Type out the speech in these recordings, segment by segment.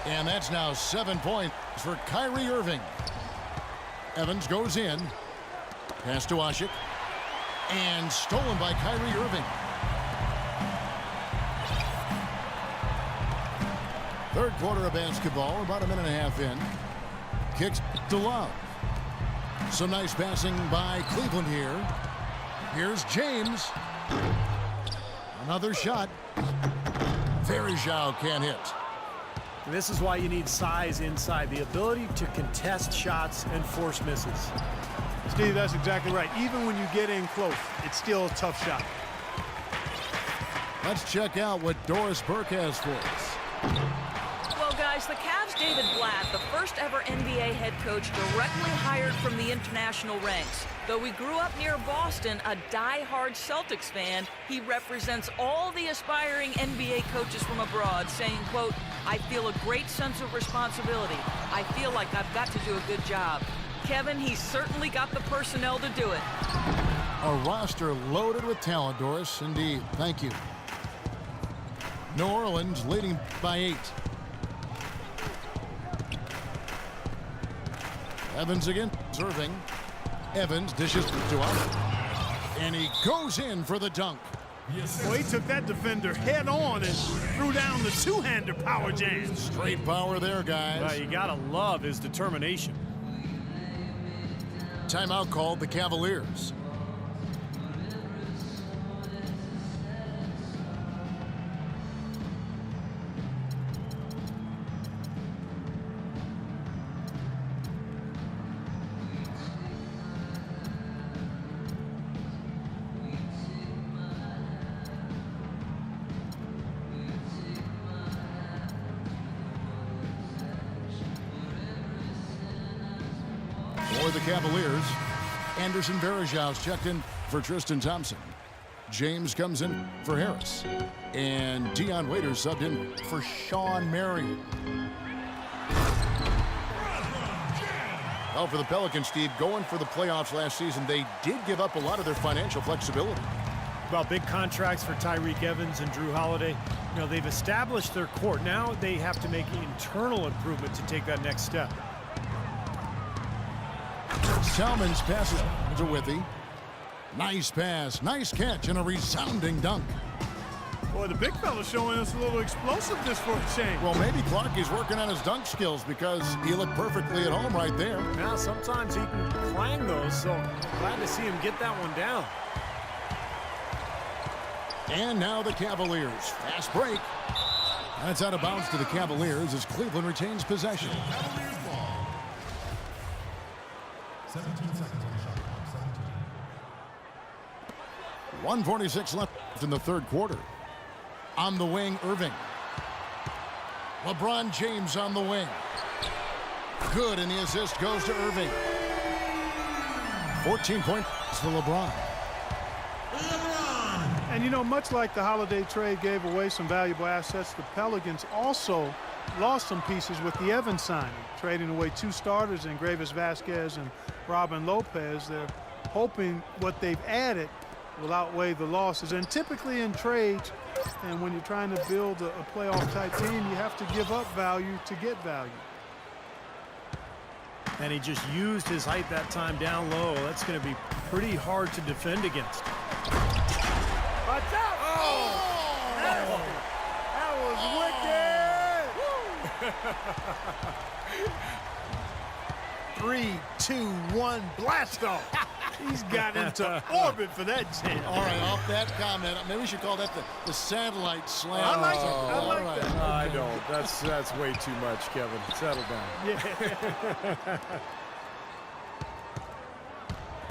And that's now 7 points for Kyrie Irving. Evans goes in. Pass to Ashik. And stolen by Kyrie Irving. Third quarter of basketball, about a minute and a half in. Kicks to Love. Some nice passing by Cleveland here. Here's James. Another shot. Verjao can't hit. This is why you need size inside, the ability to contest shots and force misses. Steve, that's exactly right. Even when you get in close, it's still a tough shot. Let's check out what Doris Burke has for us. Well, guys, the Cavs' David Blatt, the first ever NBA head coach directly hired from the international ranks. Though he grew up near Boston, a die-hard Celtics fan, he represents all the aspiring NBA coaches from abroad, saying, quote, "I feel a great sense of responsibility. I feel like I've got to do a good job." Kevin, he's certainly got the personnel to do it. A roster loaded with talent, Doris. Indeed. Thank you. New Orleans leading by 8. Evans again, serving. Evans dishes to out. And he goes in for the dunk. Well, he took that defender head on and threw down the two-hander power jam. Straight power there, guys. Well, you gotta love his determination. Timeout called the Cavaliers. For the Cavaliers, Anderson Verjau's checked in for Tristan Thompson. James comes in for Harris. And Dion Waiters subbed in for Sean Marion. Well, for the Pelicans, Steve, going for the playoffs last season, they did give up a lot of their financial flexibility. Well, big contracts for Tyreek Evans and Drew Holiday. You know, they've established their court. Now they have to make internal improvement to take that next step. Salmon's passes to Withy. Nice pass, nice catch, and a resounding dunk. Boy, the big fella's showing us a little explosiveness for a change. Well, maybe Clarkie's working on his dunk skills because he looked perfectly at home right there. Now, sometimes he can clang those, so glad to see him get that one down. And now the Cavaliers. Fast break. That's out of bounds to the Cavaliers as Cleveland retains possession. 17 seconds on the shot clock. 17. 1:46 left in the third quarter. On the wing, Irving. LeBron James on the wing. Good, and the assist goes to Irving. 14 points for LeBron. And, you know, much like the Holiday trade gave away some valuable assets, the Pelicans also lost some pieces with the Evans signing, trading away 2 starters in Gravis Vasquez and Robin Lopez. They're hoping what they've added will outweigh the losses. And typically in trades, and when you're trying to build a playoff-type team, you have to give up value to get value. And he just used his height that time down low. That's going to be pretty hard to defend against. Watch out! Oh! That was wicked! 3, 2, 1, blast off! He's got into orbit for that jam. All right, off that comment, maybe we should call that the satellite slam. I like it. All I like right. that. I don't. That's way too much, Kevin. Settle down. Yeah.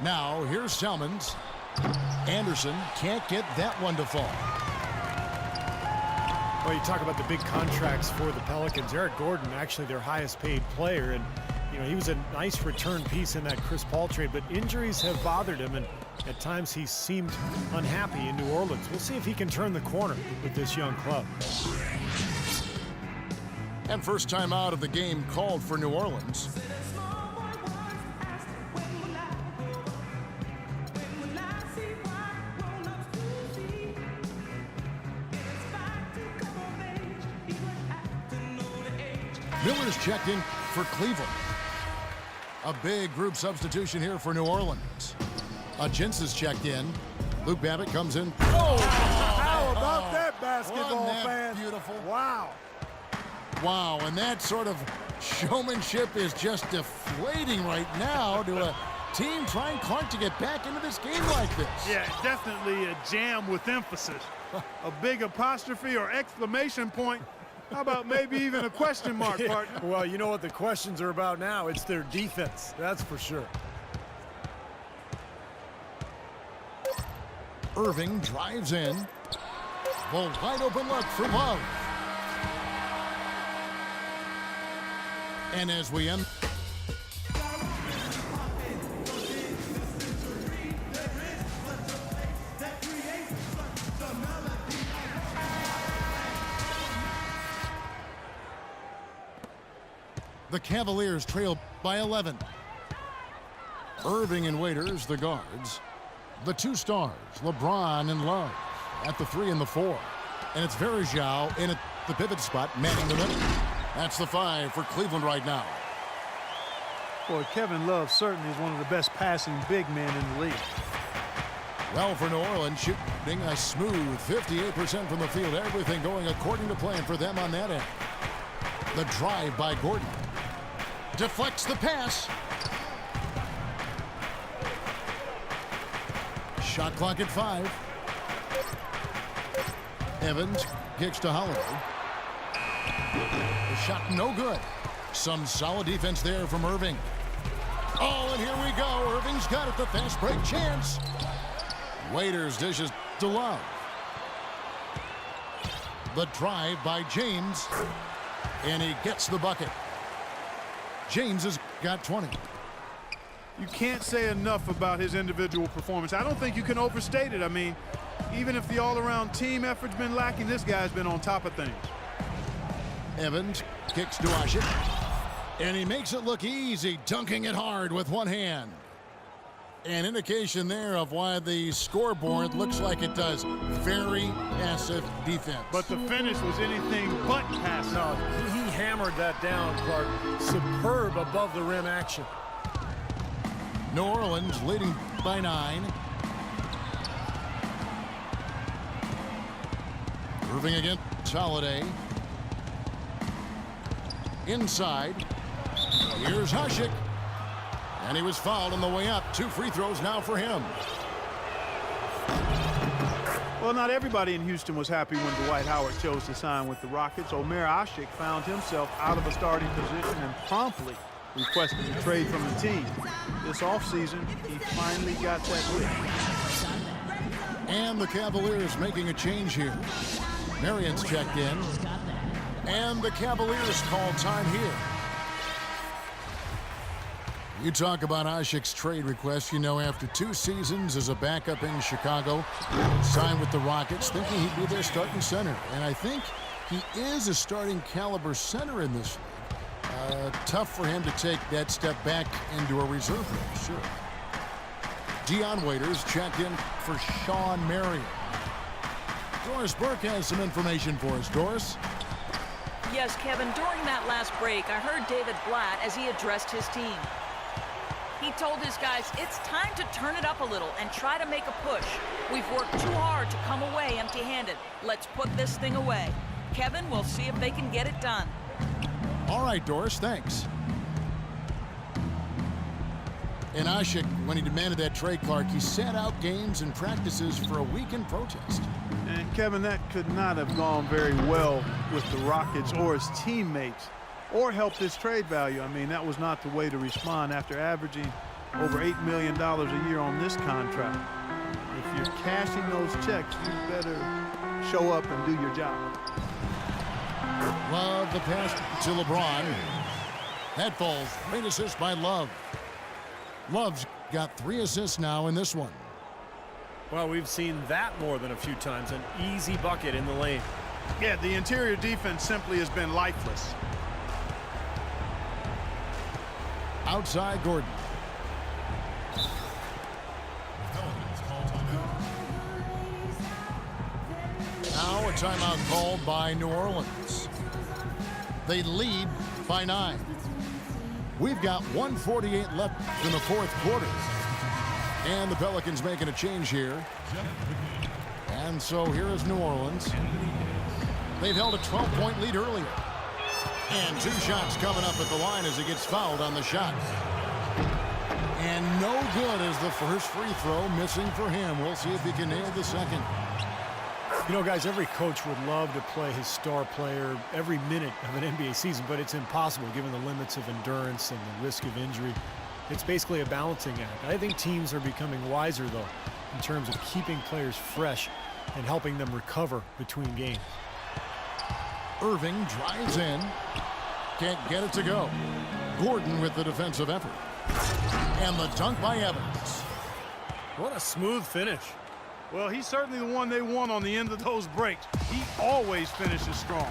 Now, here's Salmons. Anderson can't get that one to fall. Well, you talk about the big contracts for the Pelicans. Eric Gordon, actually their highest paid player, and you know, he was a nice return piece in that Chris Paul trade, but injuries have bothered him, and at times he seemed unhappy in New Orleans. We'll see if he can turn the corner with this young club. And first time out of the game called for New Orleans. Miller's checked in for Cleveland. A big group substitution here for New Orleans. Jens is checked in. Luke Babbitt comes in. Oh, how about that, basketball Wasn't that fan? beautiful? Wow. Wow, and that sort of showmanship is just deflating right now to a team trying Clark to get back into this game like this. Yeah, definitely a jam with emphasis. A big apostrophe or exclamation point. How about maybe even a question mark, partner? Well, you know what the questions are about now. It's their defense, that's for sure. Irving drives in. Well, wide open look for Love. And as we end, the Cavaliers trail by 11. Irving and Waiters, the guards. The two stars, LeBron and Love, at the 3 and the 4. And it's Verjao in at the pivot spot, manning the middle. That's the 5 for Cleveland right now. Boy, Kevin Love certainly is one of the best passing big men in the league. Well, for New Orleans, shooting a smooth 58% from the field. Everything going according to plan for them on that end. The drive by Gordon. Deflects the pass. Shot clock at 5. Evans kicks to Holiday. The shot no good. Some solid defense there from Irving. Oh, and here we go. Irving's got it. The fast break chance. Waiters dishes to Love. The drive by James. And he gets the bucket. James has got 20. You can't say enough about his individual performance. I don't think you can overstate it. I mean, even if the all-around team effort's been lacking, this guy's been on top of things. Evans kicks to Ashik. And he makes it look easy, dunking it hard with one hand. An indication there of why the scoreboard looks like it does. Very passive defense. But the finish was anything but passive. No, he hammered that down, Clark. Superb above the rim action. New Orleans leading by 9. Irving against Holiday. Inside. Here's Ashik. And he was fouled on the way up. 2 free throws now for him. Well, not everybody in Houston was happy when Dwight Howard chose to sign with the Rockets. Omer Ashik found himself out of a starting position and promptly requested a trade from the team. This offseason, he finally got that wish. And the Cavaliers making a change here. Marion's checked in. And the Cavaliers call time here. You talk about Ashik's trade request. You know, after 2 seasons as a backup in Chicago, signed with the Rockets, thinking he'd be their starting center. And I think he is a starting caliber center in this league. Tough for him to take that step back into a reserve role, sure. Dion Waiters checked in for Sean Marion. Doris Burke has some information for us. Doris? Yes, Kevin, during that last break, I heard David Blatt as he addressed his team. He told his guys, it's time to turn it up a little and try to make a push. We've worked too hard to come away empty-handed. Let's put this thing away. Kevin, we'll see if they can get it done. All right, Doris, thanks. And Ashik, when he demanded that trade, Clark, he sat out games and practices for a week in protest. And Kevin, that could not have gone very well with the Rockets or his teammates or helped his trade value. I mean, that was not the way to respond after averaging over $8 million a year on this contract. If you're cashing those checks, you better show up and do your job. Love the pass to LeBron. That falls. Great assist by Love. Love's got 3 assists now in this one. Well, we've seen that more than a few times. An easy bucket in the lane. Yeah, the interior defense simply has been lifeless. Outside Gordon. Pelicans call timeout. Now a timeout called by New Orleans. They lead by 9. We've got 1:48 left in the fourth quarter. And the Pelicans making a change here. And so here is New Orleans. They've held a 12-point lead earlier. And 2 shots coming up at the line as he gets fouled on the shot. And no good as the first free throw missing for him. We'll see if he can nail the second. You know, guys, every coach would love to play his star player every minute of an NBA season, but it's impossible given the limits of endurance and the risk of injury. It's basically a balancing act. I think teams are becoming wiser, though, in terms of keeping players fresh and helping them recover between games. Irving drives in. Can't get it to go. Gordon with the defensive effort. And the dunk by Evans. What a smooth finish. Well, he's certainly the one they want on the end of those breaks. He always finishes strong.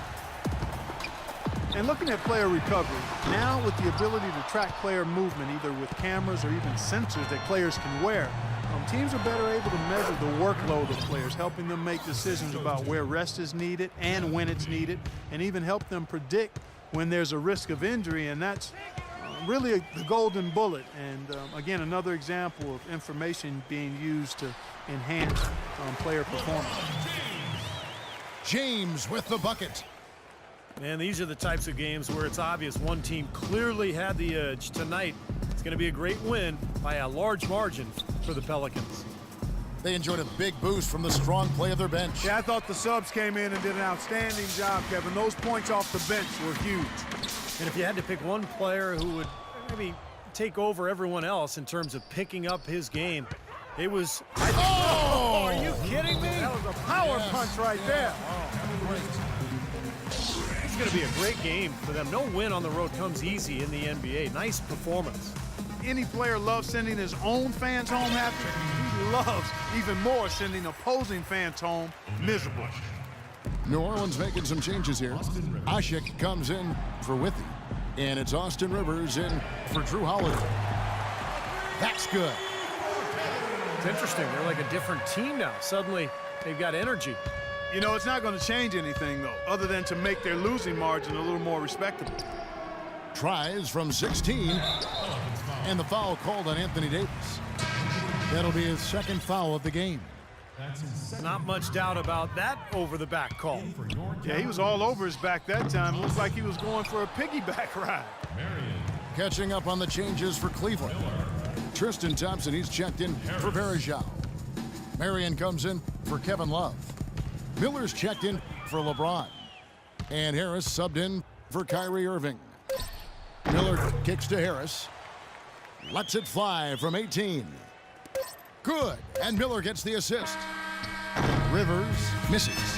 And looking at player recovery, now with the ability to track player movement, either with cameras or even sensors that players can wear, teams are better able to measure the workload of players, helping them make decisions about where rest is needed and when it's needed, and even help them predict when there's a risk of injury. And that's really the golden bullet. And again, another example of information being used to enhance player performance. James with the bucket. And these are the types of games where it's obvious one team clearly had the edge. Tonight, it's going to be a great win by a large margin for the Pelicans. They enjoyed a big boost from the strong play of their bench. Yeah, I thought the subs came in and did an outstanding job, Kevin. Those points off the bench were huge. And if you had to pick one player who would maybe take over everyone else in terms of picking up his game, it was... Oh! Are you kidding me? That was a power punch right there. It's going to be a great game for them. No win on the road comes easy in the NBA. Nice performance. Any player loves sending his own fans home happy. He loves even more sending opposing fans home miserable. New Orleans making some changes here. Ashik comes in for Withy. And it's Austin Rivers in for Drew Holiday. That's good. It's interesting. They're like a different team now. Suddenly, they've got energy. You know, it's not going to change anything, though, other than to make their losing margin a little more respectable. Tries from 16. And the foul called on Anthony Davis. That'll be his second foul of the game. Not much doubt about that over-the-back call. Yeah, he was all over his back that time. Looks like he was going for a piggyback ride. Catching up on the changes for Cleveland. Tristan Thompson, he's checked in for Varejao. Marion comes in for Kevin Love. Miller's checked in for LeBron. And Harris subbed in for Kyrie Irving. Miller kicks to Harris. Lets it fly from 18. Good. And Miller gets the assist. Rivers misses.